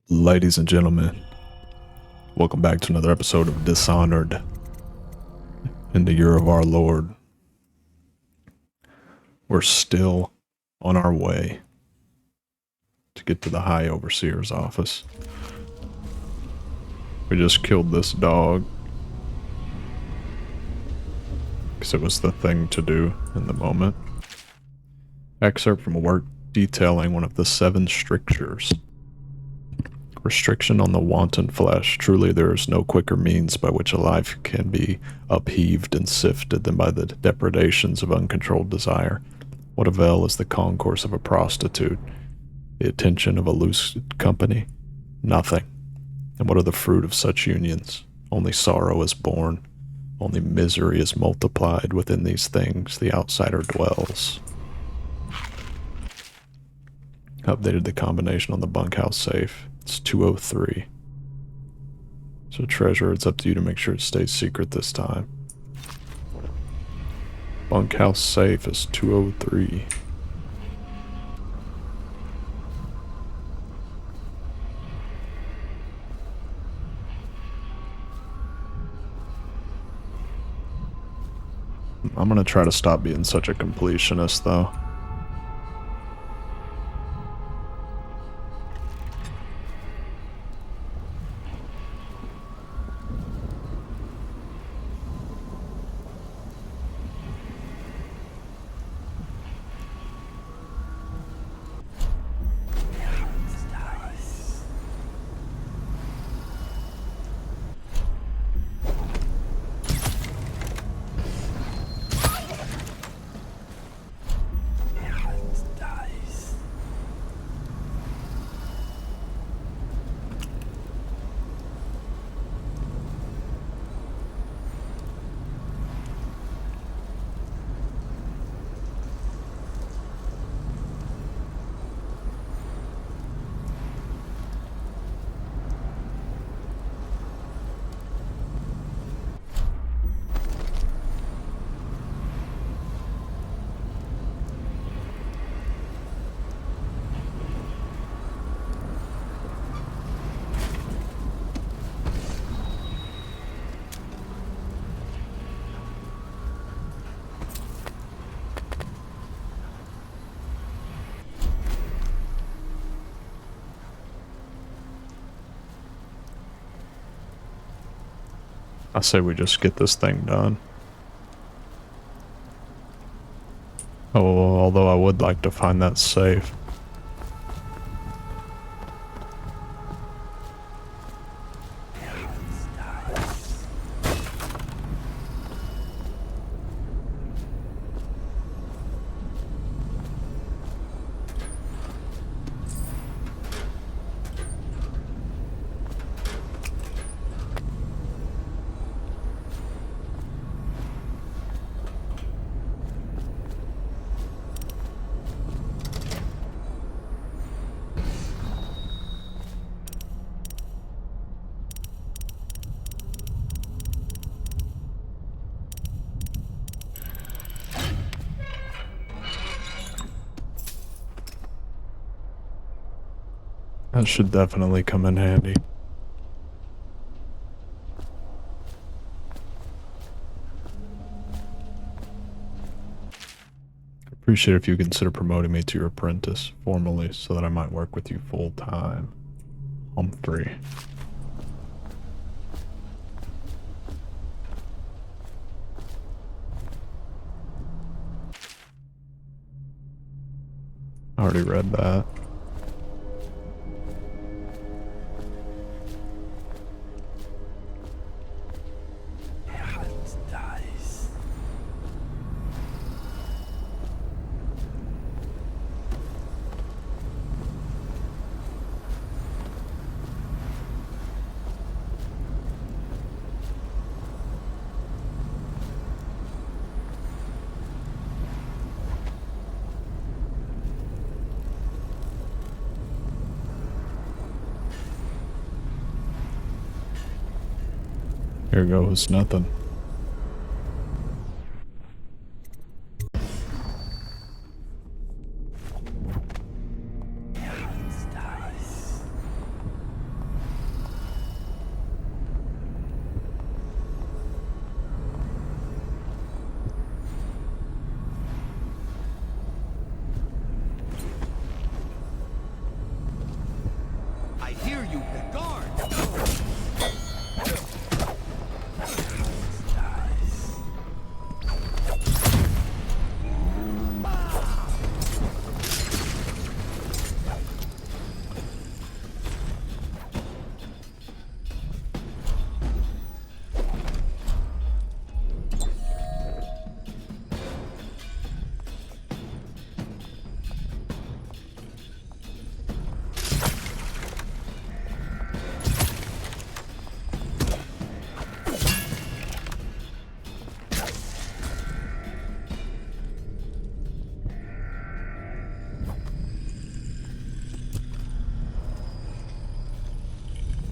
Ladies and gentlemen, welcome back to another episode of Dishonored in the year of our Lord. We're still on our way to get to the High Overseer's office. We just killed this dog because it was the thing to do in the moment. Excerpt from a work detailing one of the 7 strictures. Restriction on the wanton flesh. Truly there is no quicker means by which a life can be upheaved and sifted than by the depredations of uncontrolled desire. What avail is the concourse of a prostitute? The attention of a loose company? Nothing. And what are the fruit of such unions? Only sorrow is born. Only misery is multiplied. Within these things the outsider dwells. Updated the combination on the bunkhouse safe. It's 203. So treasure, it's up to you to make sure it stays secret this time. Bunkhouse safe is 203. I'm gonna try to stop being such a completionist though. I say we just get this thing done. Oh, although I would like to find that safe. That should definitely come in handy. I appreciate if you consider promoting me to your apprentice formally so that I might work with you full time. Humphrey. I already read that. Here goes nothing.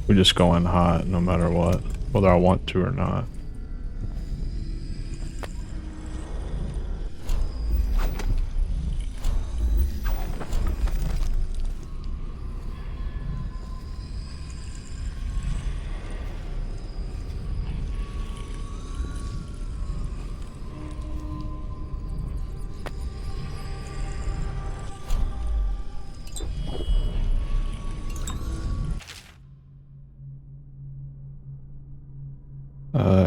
We just go in hot no matter what, whether I want to or not.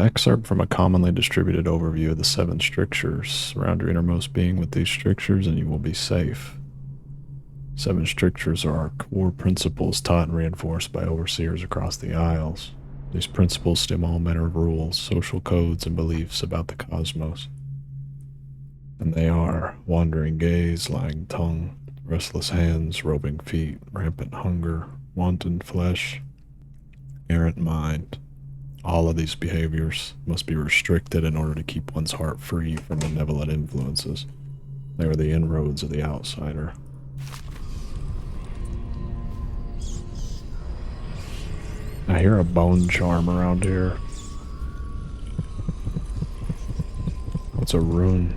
Excerpt from a commonly distributed overview of the 7 strictures. Surround your innermost being with these strictures and you will be safe. 7 strictures are our core principles taught and reinforced by overseers across the Isles. These principles stem all manner of rules, social codes, and beliefs about the cosmos. And they are wandering gaze, lying tongue, restless hands, roving feet, rampant hunger, wanton flesh, errant mind. All of these behaviors must be restricted in order to keep one's heart free from malevolent influences. They are the inroads of the outsider. I hear a bone charm around here. What's a rune?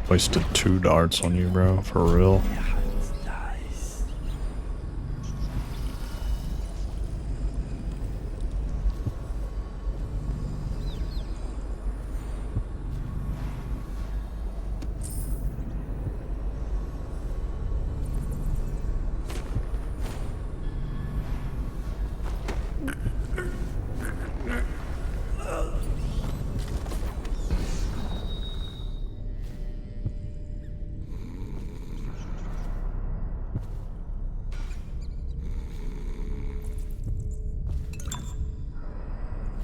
Wasted 2 darts on you, bro, for real.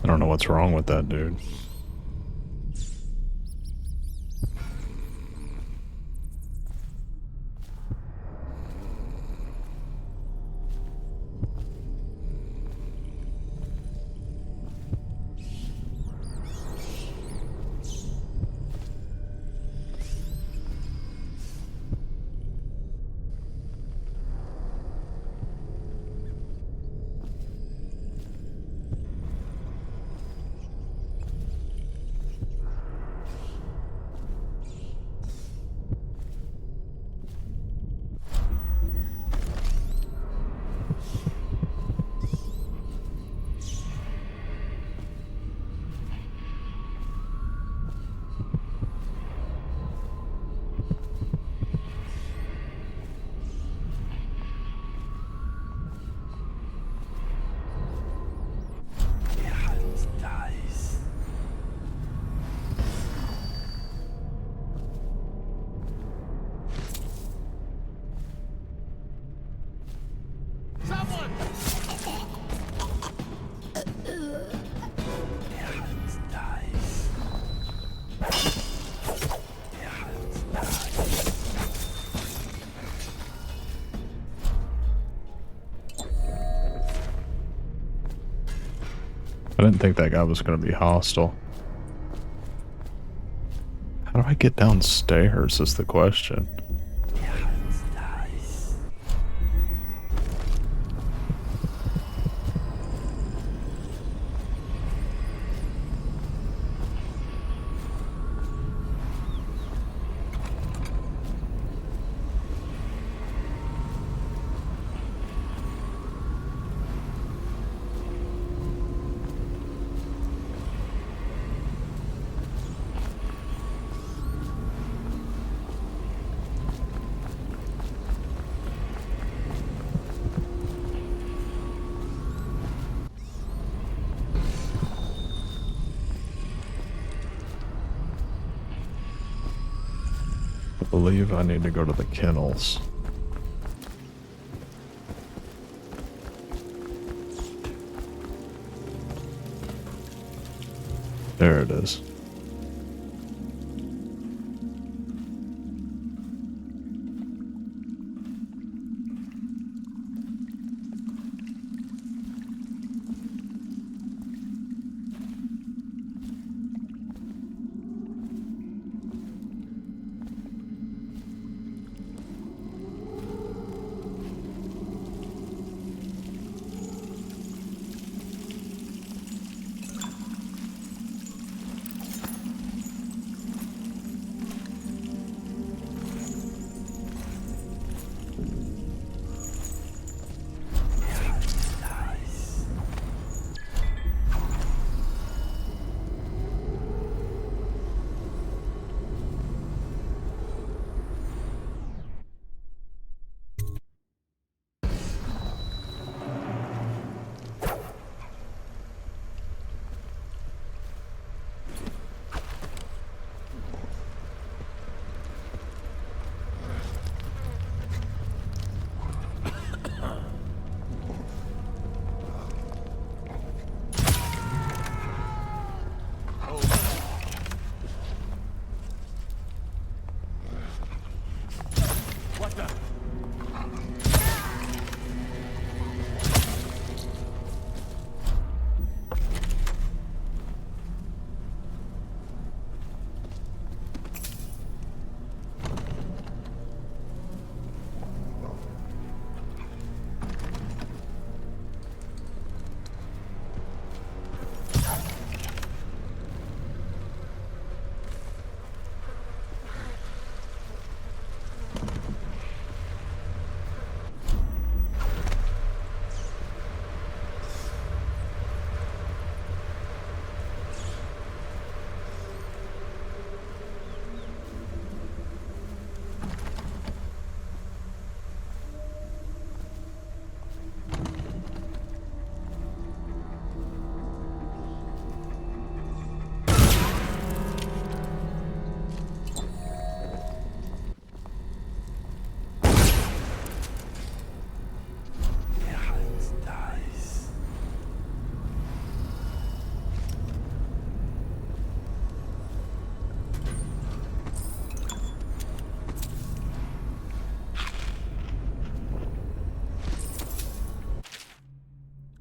I don't know what's wrong with that dude. I didn't think that guy was going to be hostile. How do I get downstairs is the question. I believe I need to go to the Kennels. There it is.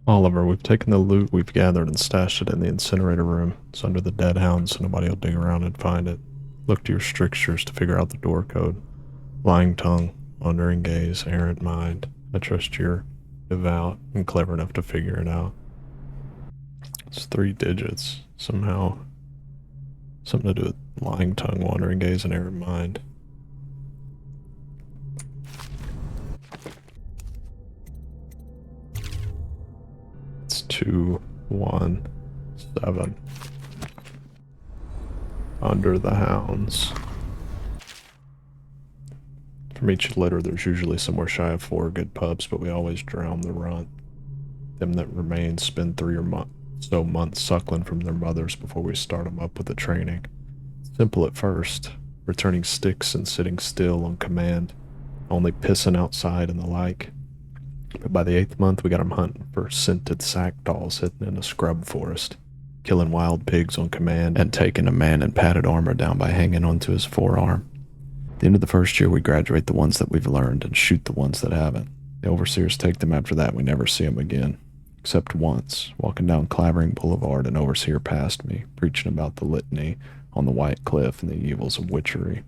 Oliver, we've taken the loot we've gathered and stashed it in the incinerator room. It's under the dead hound, so nobody will dig around and find it. Look to your strictures to figure out the door code. Lying tongue, wandering gaze, errant mind. I trust you're devout and clever enough to figure it out. It's 3 digits. Somehow, something to do with lying tongue, wandering gaze, and errant mind. It's 217. Under the hounds. From each litter, there's usually somewhere shy of 4 good pups, but we always drown the runt. Them that remain spend 3 or so months suckling from their mothers before we start them up with the training. Simple at first, returning sticks and sitting still on command, only pissing outside and the like. But by the 8th month, we got them hunting for scented sack dolls hidden in a scrub forest, killing wild pigs on command, and taking a man in padded armor down by hanging onto his forearm. At the end of the first year, we graduate the ones that we've learned and shoot the ones that haven't. The overseers take them after that. We never see them again. Except once, walking down Clavering Boulevard, an overseer passed me, preaching about the litany on the White Cliff and the evils of witchery.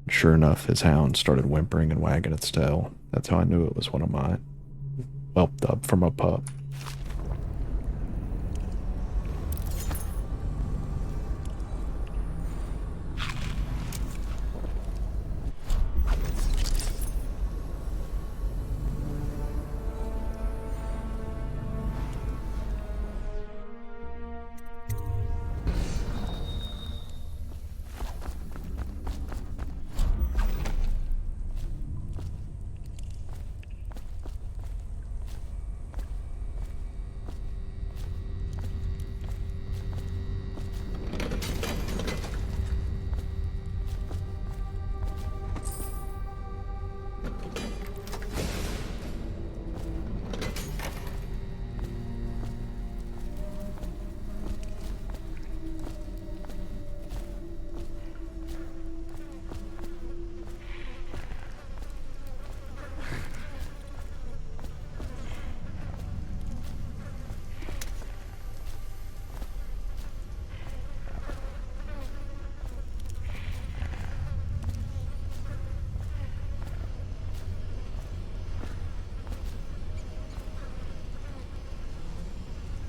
And sure enough, his hound started whimpering and wagging its tail. That's how I knew it was one of mine. Whelped up from a pup.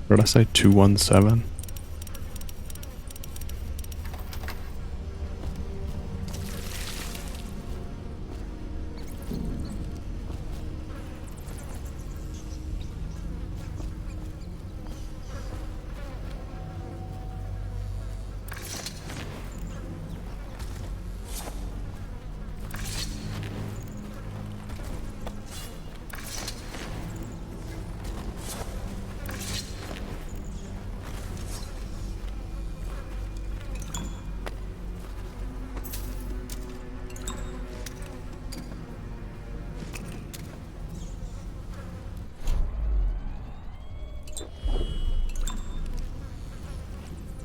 What did I say? 217?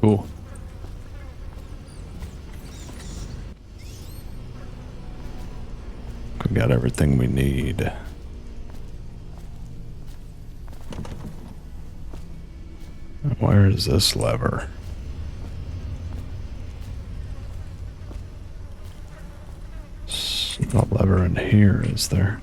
Cool. We got everything we need. Where is this lever? There's no lever in here, is there?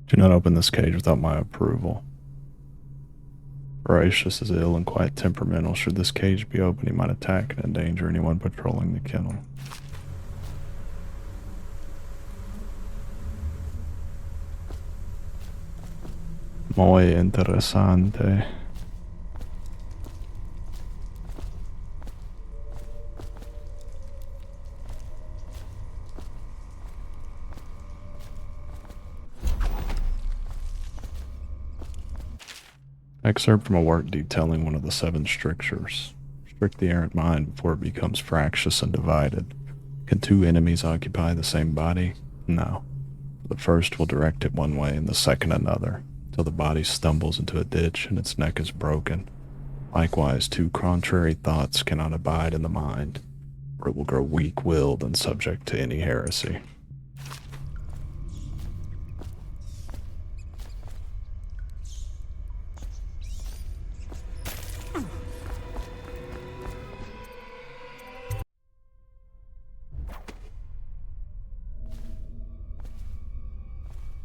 Do not open this cage without my approval. Voracious is ill and quite temperamental. Should this cage be open, he might attack and endanger anyone patrolling the kennel. Muy interesante. Excerpt from a work detailing one of the 7 strictures. Strict the errant mind before it becomes fractious and divided. Can 2 enemies occupy the same body? No. The first will direct it one way and the second another, till the body stumbles into a ditch and its neck is broken. Likewise, 2 contrary thoughts cannot abide in the mind, or it will grow weak-willed and subject to any heresy.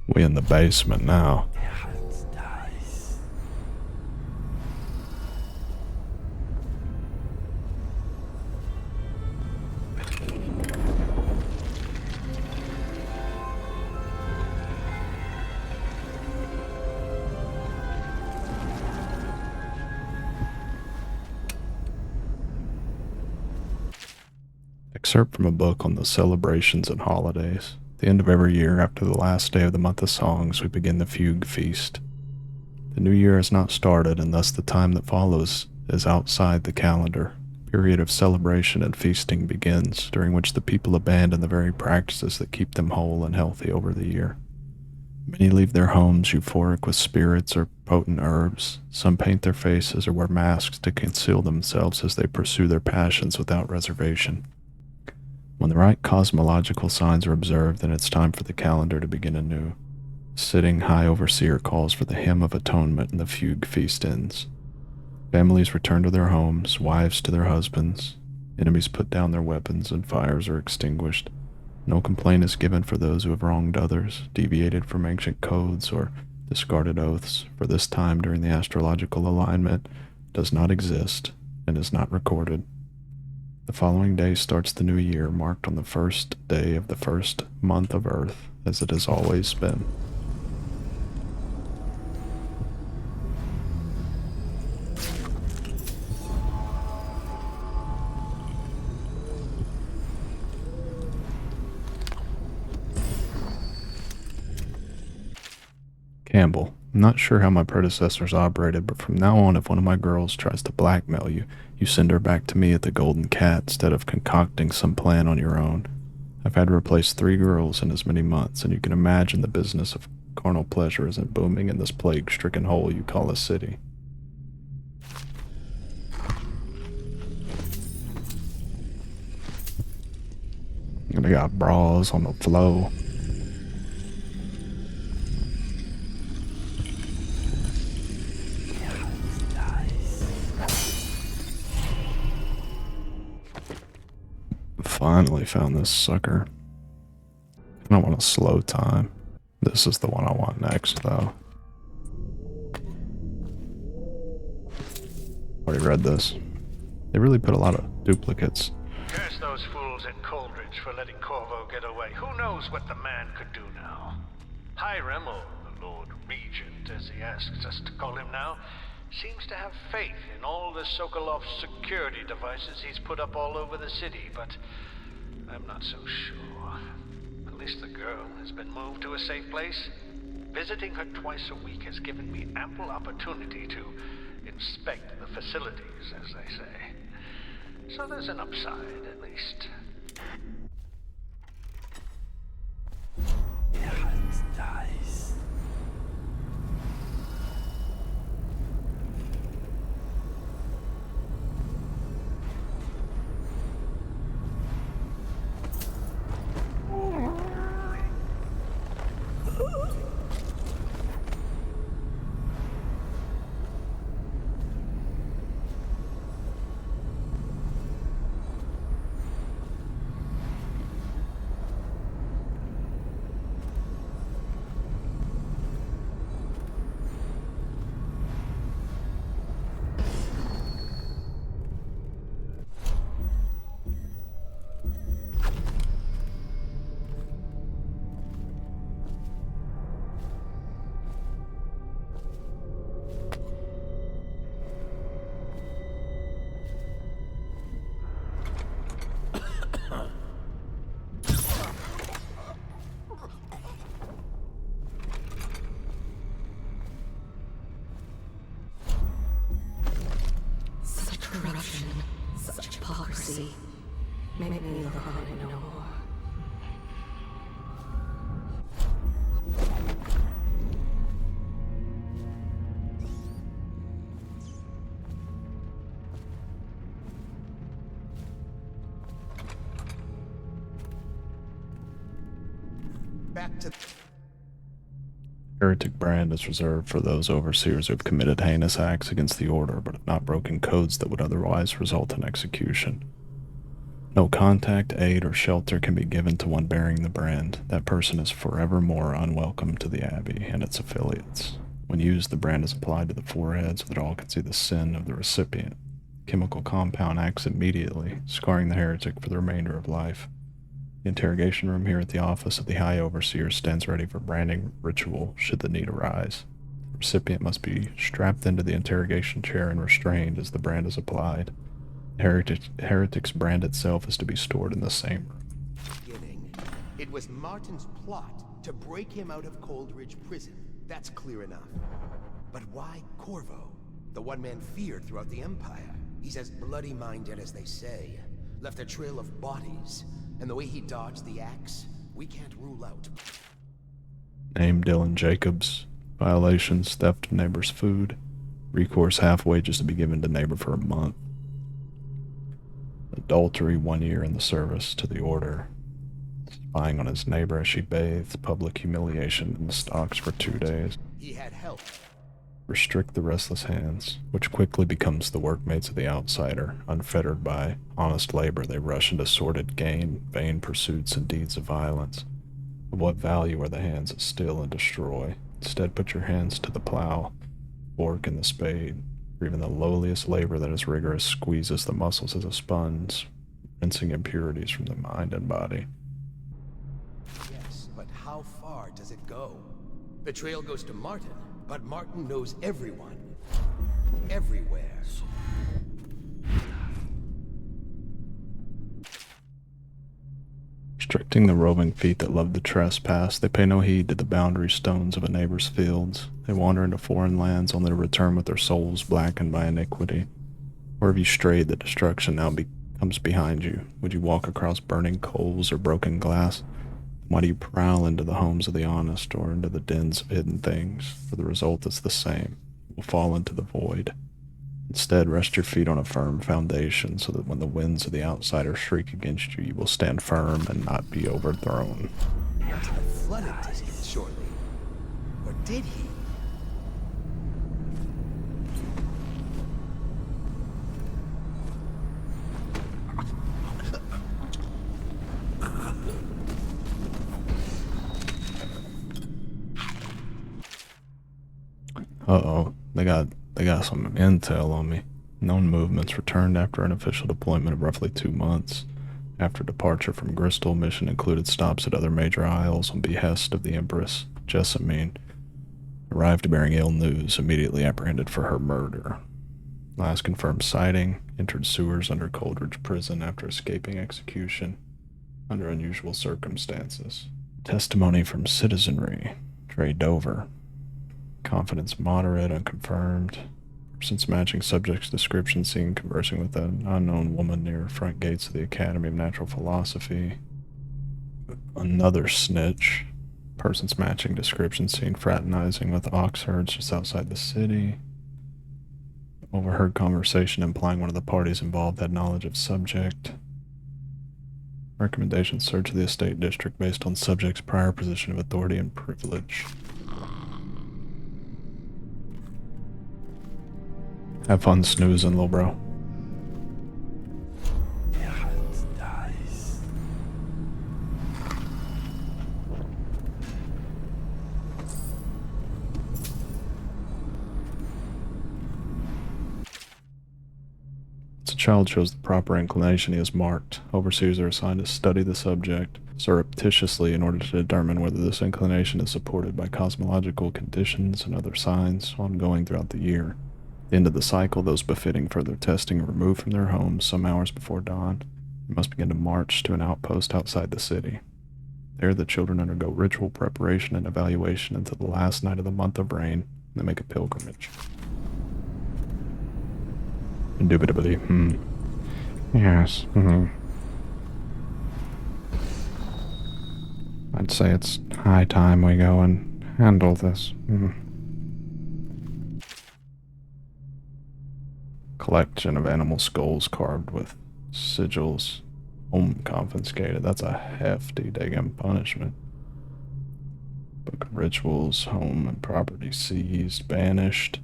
We in the basement now. Excerpt from a book on the celebrations and holidays. At the end of every year, after the last day of the month of songs, we begin the fugue feast. The new year has not started, and thus the time that follows is outside the calendar. A period of celebration and feasting begins, during which the people abandon the very practices that keep them whole and healthy over the year. Many leave their homes euphoric with spirits or potent herbs. Some paint their faces or wear masks to conceal themselves as they pursue their passions without reservation. When the right cosmological signs are observed, then it's time for the calendar to begin anew. The sitting high overseer calls for the hymn of atonement, and the fugue feast ends. Families return to their homes, wives to their husbands. Enemies put down their weapons, and fires are extinguished. No complaint is given for those who have wronged others, deviated from ancient codes, or discarded oaths, for this time during the astrological alignment does not exist and is not recorded. The following day starts the new year, marked on the first day of the first month of Earth, as it has always been. Campbell, I'm not sure how my predecessors operated, but from now on, if one of my girls tries to blackmail you, you send her back to me at the Golden Cat instead of concocting some plan on your own. I've had to replace 3 girls in as many months, and you can imagine the business of carnal pleasure isn't booming in this plague-stricken hole you call a city. And they got bras on the floor. Finally found this sucker. I don't want a slow time. This is the one I want next, though. Already read this. They really put a lot of duplicates. Curse those fools at Coldridge for letting Corvo get away. Who knows what the man could do now? Hiram, or the Lord Regent, as he asks us to call him now, seems to have faith in all the Sokolov security devices he's put up all over the city, but I'm not so sure. At least the girl has been moved to a safe place. Visiting her twice a week has given me ample opportunity to inspect the facilities, as they say. So there's an upside, at least. Nice. Corruption, such hypocrisy, make me look on it no more. Back to Heretic brand is reserved for those overseers who have committed heinous acts against the order but have not broken codes that would otherwise result in execution. No contact, aid, or shelter can be given to one bearing the brand. That person is forevermore unwelcome to the Abbey and its affiliates. When used, the brand is applied to the forehead so that all can see the sin of the recipient. Chemical compound acts immediately, scarring the heretic for the remainder of life. The interrogation room here at the office of the High Overseer stands ready for branding ritual should the need arise. The recipient must be strapped into the interrogation chair and restrained as the brand is applied. The heretic's brand itself is to be stored in the same room. beginning. It was Martin's plot to break him out of Coldridge Prison. That's clear enough. But why Corvo? The one man feared throughout the Empire. He's as bloody-minded as they say. Left a trail of bodies. And the way he dodged the axe, we can't rule out. Name Dylan Jacobs. Violations, theft of neighbor's food. Recourse half wages to be given to neighbor for a month. Adultery 1 year in the service to the order. Spying on his neighbor as she bathed. Public humiliation in the stocks for 2 days. He had help. Restrict the restless hands, which quickly becomes the workmates of the outsider. Unfettered by honest labor, they rush into sordid gain, vain pursuits, and deeds of violence. Of what value are the hands that steal and destroy? Instead, put your hands to the plow, fork, and the spade. For even the lowliest labor that is rigorous squeezes the muscles as a sponge, rinsing impurities from the mind and body. Yes, but how far does it go? The trail goes to Martin, but Martin knows everyone. Everywhere. Restricting the roving feet that love to trespass, they pay no heed to the boundary stones of a neighbor's fields. They wander into foreign lands only to return with their souls blackened by iniquity. Where have you strayed that destruction now comes behind you? Would you walk across burning coals or broken glass? Why do you prowl into the homes of the honest or into the dens of hidden things? For the result is the same. You will fall into the void. Instead, rest your feet on a firm foundation so that when the winds of the outsider shriek against you, you will stand firm and not be overthrown. Martin flooded Dishonored shortly. Or did he? Uh-oh, they got some intel on me. Known movements returned after an official deployment of roughly 2 months. After departure from Bristol, mission included stops at other major isles on behest of the Empress, Jessamine. Arrived bearing ill news, immediately apprehended for her murder. Last confirmed sighting, entered sewers under Coldridge Prison after escaping execution under unusual circumstances. Testimony from citizenry, Trey Dover. Confidence moderate, unconfirmed. Persons matching subject's description seen conversing with an unknown woman near front gates of the Academy of Natural Philosophy. Another snitch. Persons matching description seen fraternizing with ox herds just outside the city. Overheard conversation implying one of the parties involved had knowledge of subject. Recommendation search of the estate district based on subject's prior position of authority and privilege. Have fun snoozing, little bro. As a child shows the proper inclination, he is marked. Overseers are assigned to study the subject surreptitiously in order to determine whether this inclination is supported by cosmological conditions and other signs ongoing throughout the year. At the end of the cycle, those befitting further testing are removed from their homes some hours before dawn and must begin to march to an outpost outside the city. There, the children undergo ritual preparation and evaluation until the last night of the month of rain, and they make a pilgrimage. Indubitably, Yes, I'd say it's high time we go and handle this. Collection of animal skulls carved with sigils. Home confiscated. That's a hefty daggum punishment. Book of rituals. Home and property seized. Banished.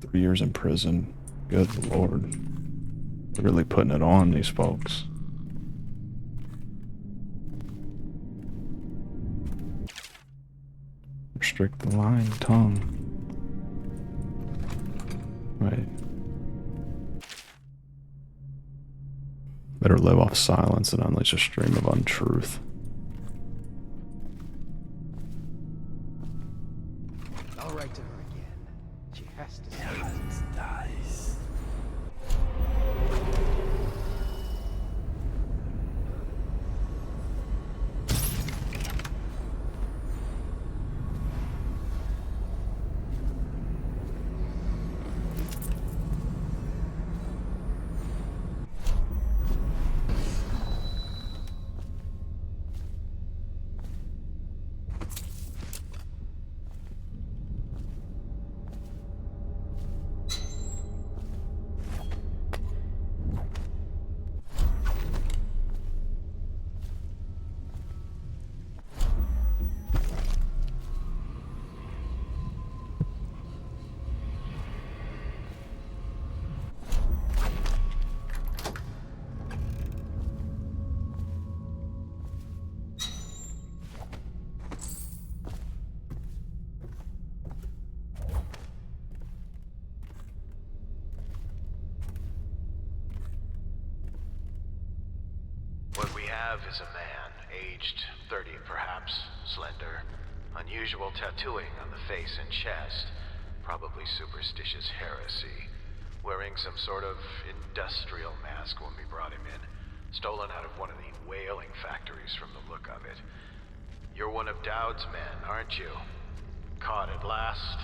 3 years in prison. Good lord. They're really putting it on these folks. Restrict the lying tongue. Right. Better live off silence than unleash a stream of untruth. I'll write to her again. She has to say Dies. What we have is a man, aged 30 perhaps, slender, unusual tattooing on the face and chest, probably superstitious heresy, wearing some sort of industrial mask when we brought him in, Stolen out of one of the whaling factories from the look of it. You're one of Dowd's men, aren't you? Caught at last?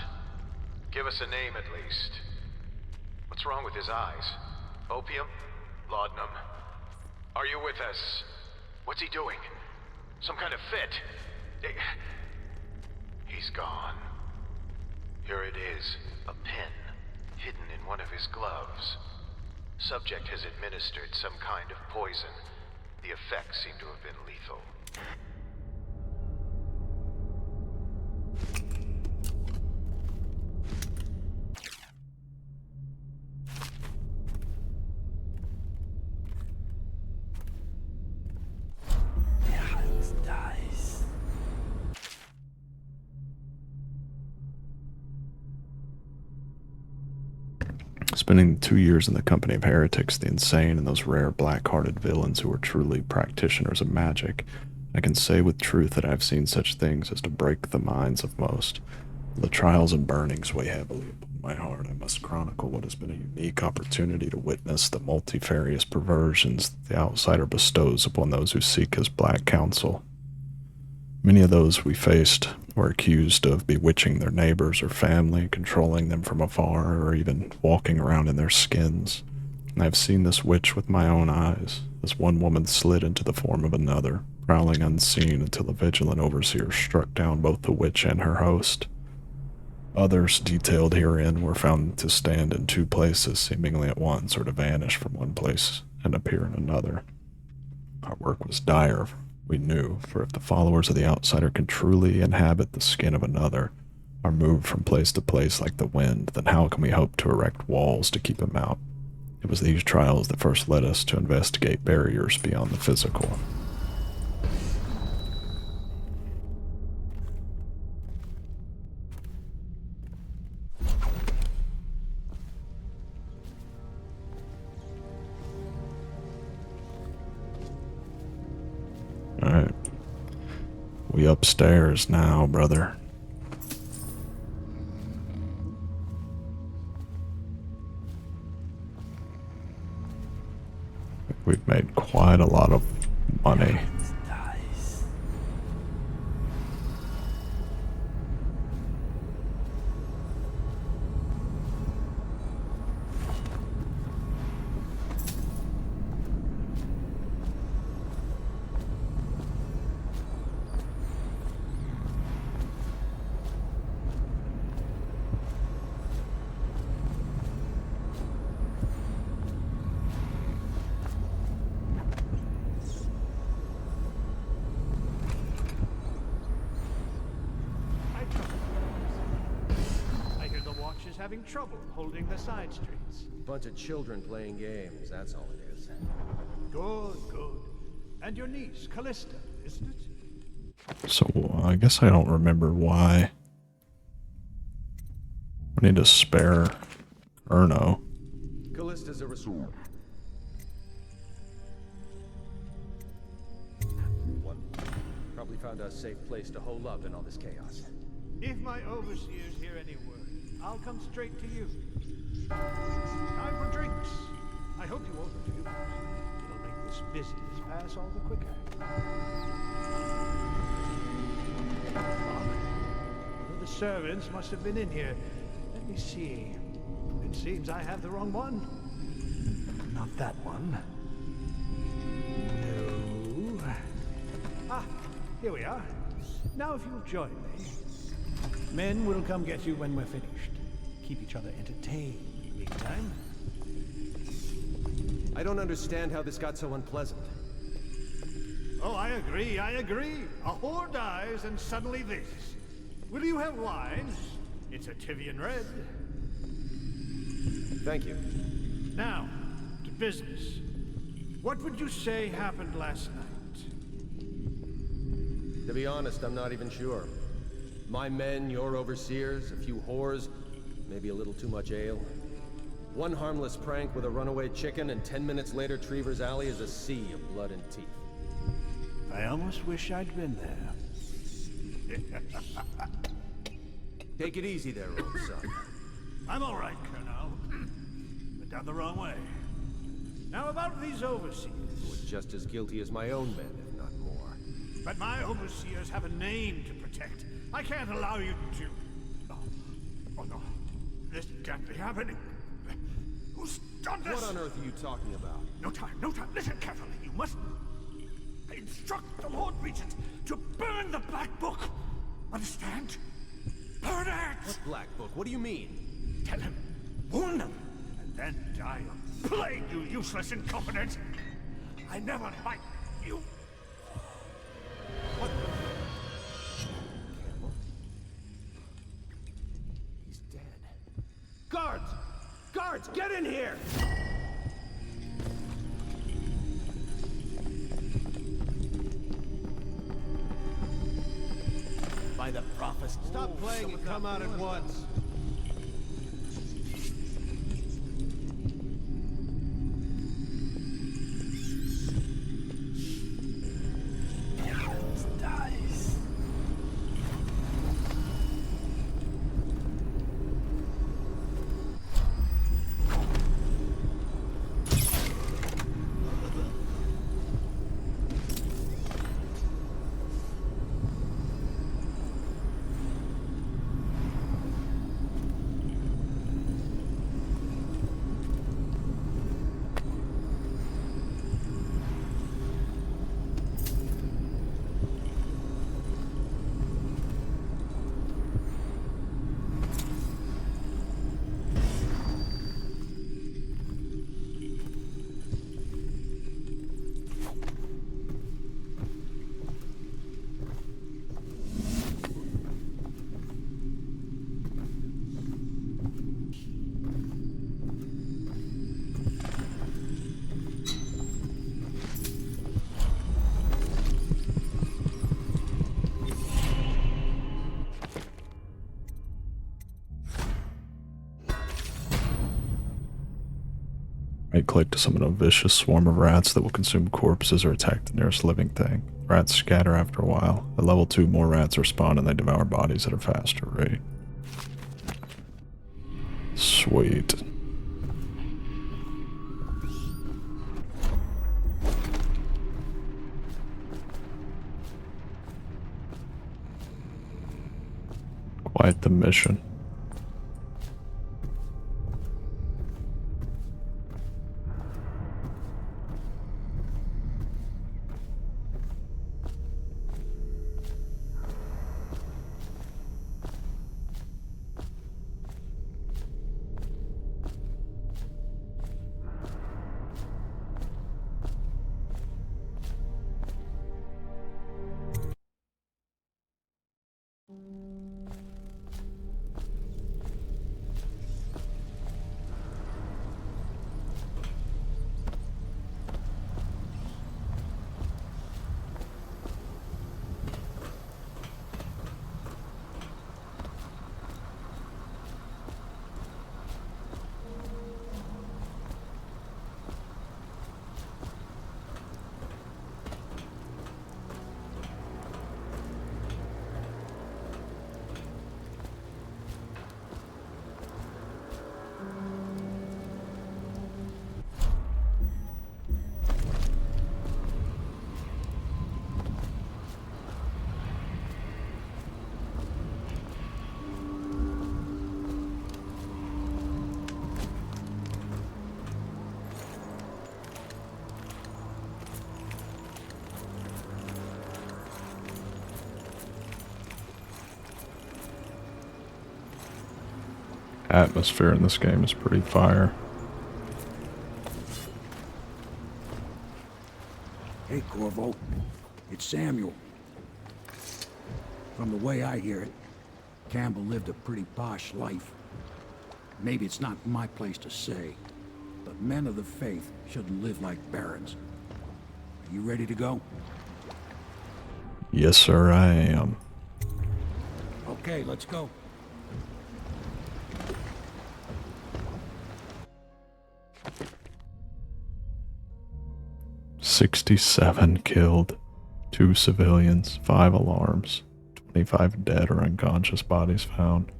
Give us a name at least. What's wrong with his eyes? Opium? Laudanum. Are you with us? What's he doing? Some kind of fit? He's gone. Here it is, a pin, hidden in one of his gloves. Subject has administered some kind of poison. The effects seem to have been lethal. Spending 2 years in the company of heretics, the insane, and those rare black-hearted villains who were truly practitioners of magic, I can say with truth that I have seen such things as to break the minds of most. The trials and burnings weigh heavily upon my heart. I must chronicle what has been a unique opportunity to witness the multifarious perversions that the outsider bestows upon those who seek his black counsel. Many of those we faced were accused of bewitching their neighbors or family, controlling them from afar, or even walking around in their skins. And I have seen this witch with my own eyes, as one woman slid into the form of another, prowling unseen until a vigilant overseer struck down both the witch and her host. Others detailed herein were found to stand in two places seemingly at once, or to vanish from one place and appear in another. Our work was dire, we knew, for if the followers of the outsider can truly inhabit the skin of another, or move from place to place like the wind, then how can we hope to erect walls to keep him out? It was these trials that first led us to investigate barriers beyond the physical. Alright. We upstairs now, brother. We've made quite a lot of money. Having trouble holding the side streets. Bunch of children playing games, that's all it is. Good, good. And your niece, Callista, isn't it? So, I guess I don't remember why. We need a spare Erno. Callista's a resource. One. Probably found a safe place to hole up in all this chaos. If my overseers hear any word, I'll come straight to you. Time for drinks. I hope you order too. It'll make this business pass all the quicker. One of the servants must have been in here. Let me see. It seems I have the wrong one. Not that one. No. Ah, here we are. Now if you'll join me. Men will come get you when we're finished. Keep each other entertained, meantime. I don't understand how this got so unpleasant. Oh, I agree, I agree. A whore dies and suddenly this. Will you have wine? It's a Tivian red. Thank you. Now, to business. What would you say happened last night? To be honest, I'm not even sure. My men, your overseers, a few whores, maybe a little too much ale. One harmless prank with a runaway chicken, and 10 minutes later, Trevor's Alley is a sea of blood and teeth. I almost wish I'd been there. Take it easy there, old son. I'm all right, Colonel. But down the wrong way. Now about these overseers. who are just as guilty as my own men, if not more. But my overseers have a name to protect. I can't allow you to... Oh no. This can't be happening. Who's done this? What on earth are you talking about? No time, no time. Listen carefully. You must instruct the Lord Regent to burn the Black Book. Understand? Burn it! What Black Book? What do you mean? Tell him. Warn them. And then die of plague, you useless incompetent. I never liked you. What? Campbell? He's dead. Guards! Guards, get in here! By the prophecy. Stop playing and come out at once. Right-click to summon a vicious swarm of rats that will consume corpses or attack the nearest living thing. Rats scatter after a while. At level 2, more rats respawn and they devour bodies at a faster rate. Sweet. Quite the mission. Atmosphere in this game is pretty fire. Hey, Corvo. It's Samuel. From the way I hear it, Campbell lived a pretty posh life. Maybe it's not my place to say, but men of the faith shouldn't live like barons. Are you ready to go? Yes, sir, I am. Okay, let's go. "67 killed, 2 civilians, 5 alarms, 25 dead or unconscious bodies found.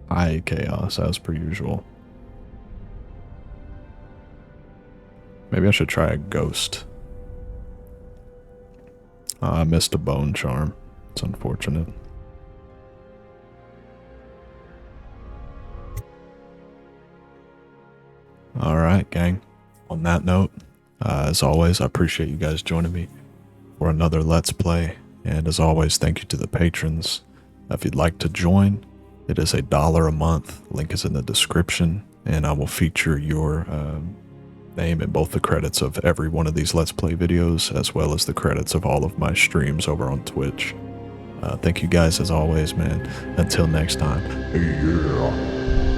High chaos as per usual." Maybe I should try a ghost I missed a bone charm. It's unfortunate. Alright, gang. On that note, as always, I appreciate you guys joining me for another Let's Play. And as always, thank you to the patrons. If you'd like to join, it is $1 a month. Link is in the description. And I will feature your name in both the credits of every one of these Let's Play videos, as well as the credits of all of my streams over on Twitch. Thank you guys as always, man. Until next time. Yeah.